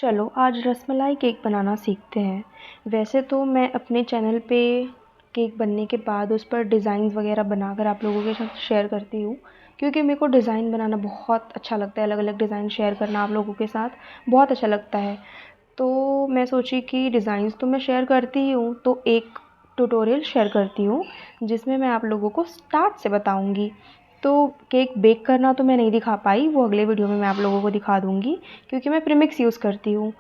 चलो आज रसमलाई केक बनाना सीखते हैं। वैसे तो मैं अपने चैनल पे केक बनने के बाद उस पर डिज़ाइंस वगैरह बनाकर आप लोगों के साथ शेयर करती हूँ, क्योंकि मेरे को डिज़ाइन बनाना बहुत अच्छा लगता है। अलग अलग डिज़ाइन शेयर करना आप लोगों के साथ बहुत अच्छा लगता है। तो मैं सोची कि डिज़ाइंस तो मैं शेयर करती ही हूँ, तो एक ट्यूटोरियल शेयर करती हूँ जिसमें मैं आप लोगों को स्टार्ट से बताऊँगी। तो केक बेक करना तो मैं नहीं दिखा पाई, वो अगले वीडियो में मैं आप लोगों को दिखा दूँगी, क्योंकि मैं प्रीमिक्स यूज़ करती हूँ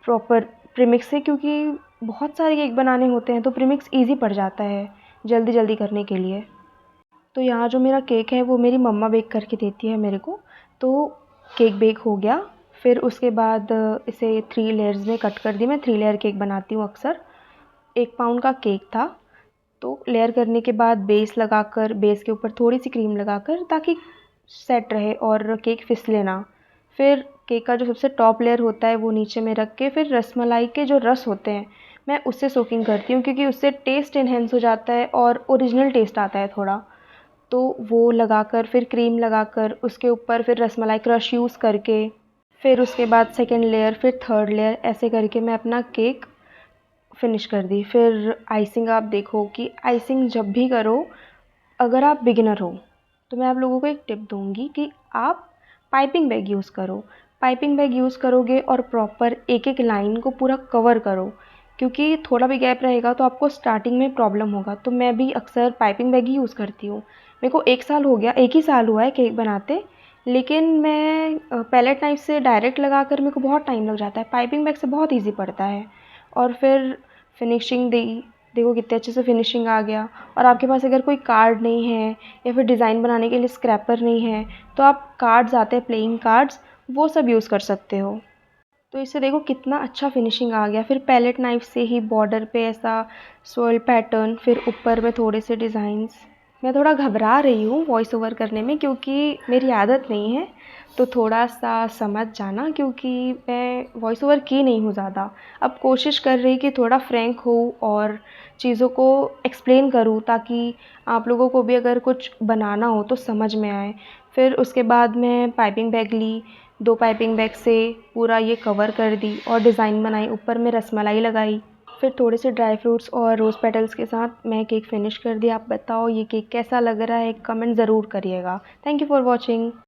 प्रॉपर प्रीमिक्स से, क्योंकि बहुत सारे केक बनाने होते हैं तो प्रीमिक्स ईज़ी पड़ जाता है जल्दी जल्दी करने के लिए। तो यहाँ जो मेरा केक है वो मेरी मम्मा बेक करके देती है मेरे को। तो केक बेक हो गया, फिर उसके बाद इसे 3 लेयर्स में कट कर दी। मैं 3 लेयर केक बनाती हूँ अक्सर। 1 पाउंड का केक था, तो लेयर करने के बाद बेस लगाकर, बेस के ऊपर थोड़ी सी क्रीम लगाकर, ताकि सेट रहे और केक फिसले ना। फिर केक का जो सबसे टॉप लेयर होता है वो नीचे में रख के, फिर रसमलाई के जो रस होते हैं मैं उससे सोकिंग करती हूँ, क्योंकि उससे टेस्ट इन्हेंस हो जाता है और ओरिजिनल टेस्ट आता है थोड़ा। तो वो लगाकर, फिर क्रीम लगाकर, उसके ऊपर फिर रसमलाई क्रश यूज़ करके, फिर उसके बाद सेकेंड लेयर, फिर थर्ड लेयर, ऐसे करके मैं अपना केक फिनिश कर दी। फिर आइसिंग आप देखो कि आइसिंग जब भी करो, अगर आप बिगिनर हो तो मैं आप लोगों को एक टिप दूंगी कि आप पाइपिंग बैग यूज़ करो। पाइपिंग बैग यूज़ करोगे और प्रॉपर एक एक लाइन को पूरा कवर करो, क्योंकि थोड़ा भी गैप रहेगा तो आपको स्टार्टिंग में प्रॉब्लम होगा। तो मैं भी अक्सर पाइपिंग बैग ही यूज़ करती हूँ। मेरे को 1 साल हो गया, 1 ही साल हुआ है केक बनाते, लेकिन मैं पैलेट नाइफ से डायरेक्ट लगाकर मेरे को बहुत टाइम लग जाता है। पाइपिंग बैग से बहुत ईजी पड़ता है। और फिर फिनिशिंग दी, देखो कितने अच्छे से फिनिशिंग आ गया। और आपके पास अगर कोई कार्ड नहीं है या फिर डिज़ाइन बनाने के लिए स्क्रैपर नहीं है, तो आप कार्ड्स आते हैं, प्लेइंग कार्ड्स, वो सब यूज़ कर सकते हो। तो इससे देखो कितना अच्छा फिनिशिंग आ गया। फिर पैलेट नाइफ से ही बॉर्डर पे ऐसा स्वर्ल पैटर्न, फिर ऊपर में थोड़े से डिज़ाइंस। मैं थोड़ा घबरा रही हूँ वॉइस ओवर करने में, क्योंकि मेरी आदत नहीं है। तो थोड़ा सा समझ जाना, क्योंकि मैं वॉइस ओवर की नहीं हूँ ज़्यादा। अब कोशिश कर रही कि थोड़ा फ्रैंक हो और चीज़ों को एक्सप्लेन करूँ, ताकि आप लोगों को भी अगर कुछ बनाना हो तो समझ में आए। फिर उसके बाद मैं पाइपिंग बैग ली, 2 पाइपिंग बैग से पूरा ये कवर कर दी और डिज़ाइन बनाई, ऊपर में रसमलाई लगाई। फिर थोड़े से ड्राई फ्रूट्स और रोज़ पेटल्स के साथ मैं केक फिनिश कर दिया। आप बताओ ये केक कैसा लग रहा है, कमेंट ज़रूर करिएगा। Thank you for watching.